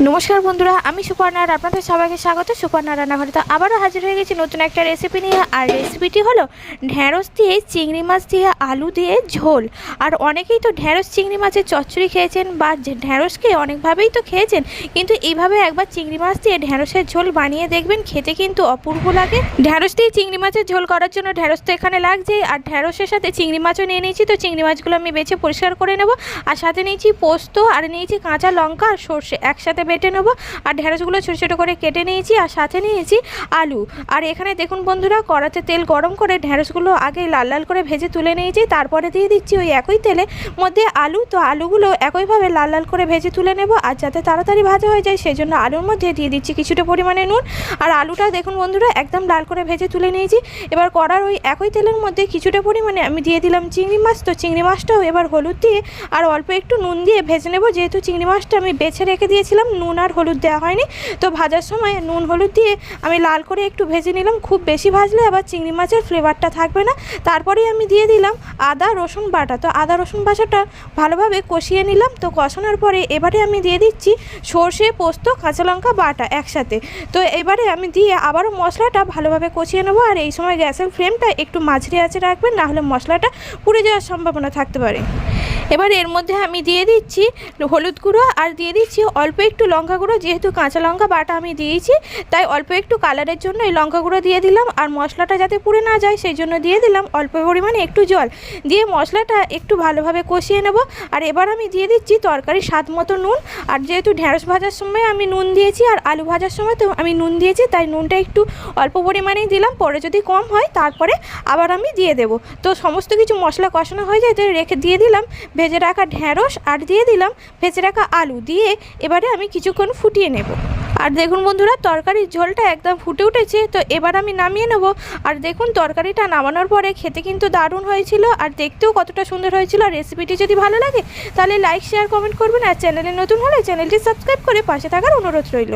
নমস্কার বন্ধুরা, আমি সুপর্ণা আর আপনাদের সবাইকে স্বাগত সুপর্ণা রান্নাঘরে। তো আবারও হাজির হয়ে গেছি নতুন একটা রেসিপি নিয়ে। আর রেসিপিটি হলো ঢ্যাঁড়স দিয়ে চিংড়ি মাছ দিয়ে আলু দিয়ে ঝোল। আর অনেকেই তো ঢ্যাঁড়স চিংড়ি মাছের চচ্চড়ি খেয়েছেন বা ঢ্যাঁড়সকে অনেকভাবেই তো খেয়েছেন, কিন্তু এইভাবে একবার চিংড়ি মাছ দিয়ে ঢ্যাঁড়সের ঝোল বানিয়ে দেখবেন, খেতে কিন্তু অপূর্ব লাগে। ঢ্যাঁড়স দিয়ে চিংড়ি মাছের ঝোল করার জন্য ঢ্যাঁড়স তো এখানে লাগছে, আর ঢ্যাঁড়সের সাথে চিংড়ি মাছও নিয়ে নিয়েছি। তো চিংড়ি মাছগুলো আমি বেছে পরিষ্কার করে নেব, আর সাথে নিয়েছি পোস্ত, আর নিয়েছি কাঁচা লঙ্কা আর সর্ষে একসাথে বেটে নেবো। আর ঢ্যাঁড়সগুলো ছোটো ছোটো করে কেটে নিয়েছি, আর সাথে নিয়েছি আলু। আর এখানে দেখুন বন্ধুরা, কড়াতে তেল গরম করে ঢ্যাঁড়সগুলো আগে লাল লাল করে ভেজে তুলে নিয়েছি। তারপরে দিয়ে দিচ্ছি ওই একই তেলে মধ্যে আলু। তো আলুগুলো একইভাবে লাল লাল করে ভেজে তুলে নেব, আর যাতে তাড়াতাড়ি ভাজা হয়ে যায় সেই জন্য আলুর মধ্যে দিয়ে দিচ্ছি কিছুটা পরিমাণে নুন। আর আলুটা দেখুন বন্ধুরা একদম লাল করে ভেজে তুলে নিয়েছি। এবার কড়ার ওই একই তেলের মধ্যে কিছুটা পরিমাণে আমি দিয়ে দিলাম চিংড়ি মাছ। তো চিংড়ি মাছটাও এবার হলুদ দিয়ে আর অল্প একটু নুন দিয়ে ভেজে নেব, যেহেতু চিংড়ি মাছটা আমি বেছে রেখে দিয়েছিলাম, নুন আর হলুদ দেওয়া হয়নি। তো ভাজার সময় নুন হলুদ দিয়ে আমি লাল করে একটু ভেজে নিলাম। খুব বেশি ভাজলে আবার চিংড়ি মাছের ফ্লেভারটা থাকবে না। তারপরেই আমি দিয়ে দিলাম আদা রসুন বাটা। তো আদা রসুন বাটাটা ভালোভাবে কষিয়ে নিলাম। তো কষানোর পরে এবারে আমি দিয়ে দিচ্ছি সর্ষে পোস্ত কাঁচা লঙ্কা বাটা একসাথে। তো এবারে আমি দিয়ে আবারও মশলাটা ভালোভাবে কষিয়ে নেবো। আর এই সময় গ্যাসের ফ্লেমটা একটু মাঝারি আঁচে রাখবেন, নাহলে মশলাটা পুড়ে যাওয়ার সম্ভাবনা থাকতে পারে। এবার এর মধ্যে আমি দিয়ে দিচ্ছি হলুদ গুঁড়ো, আর দিয়ে দিচ্ছি অল্প একটু লঙ্কা গুঁড়ো। যেহেতু কাঁচা লঙ্কা বাটা আমি দিয়েছি, তাই অল্প একটু কালারের জন্য এই লঙ্কা গুঁড়ো দিয়ে দিলাম। আর মশলাটা যাতে পুড়ে না যায় সেই জন্য দিয়ে দিলাম অল্প পরিমাণে একটু জল দিয়ে মশলাটা একটু ভালোভাবে কষিয়ে নেব। আর এবার আমি দিয়ে দিচ্ছি তরকারি স্বাদ মতো নুন। আর যেহেতু ঢ্যাঁড়স ভাজার সময় আমি নুন দিয়েছি আর আলু ভাজার সময় তো আমি নুন দিয়েছি, তাই নুনটা একটু অল্প পরিমাণেই দিলাম। পরে যদি কম হয় তারপরে আবার আমি দিয়ে দেব। তো সমস্ত কিছু মশলা কষানো হয়ে যায়, তো রেখে দিয়ে দিলাম ভেজে রাখা ঢ্যাঁড়স, আর দিয়ে দিলাম ভেজে রাখা আলু দিয়ে এবারে আমি কিছুক্ষণ ফুটিয়ে নেব। আর দেখুন বন্ধুরা, তরকারির ঝোলটা একদম ফুটে উঠেছে। তো এবার আমি নামিয়ে নেব। আর দেখুন তরকারিটা নামানোর পরে খেতে কিন্তু দারুণ হয়েছিল, আর দেখতেও কতটা সুন্দর হয়েছিল। আর রেসিপিটি যদি ভালো লাগে তাহলে লাইক শেয়ার কমেন্ট করবেন, আর চ্যানেলে নতুন হলে চ্যানেলটি সাবস্ক্রাইব করে পাশে থাকার অনুরোধ রইল।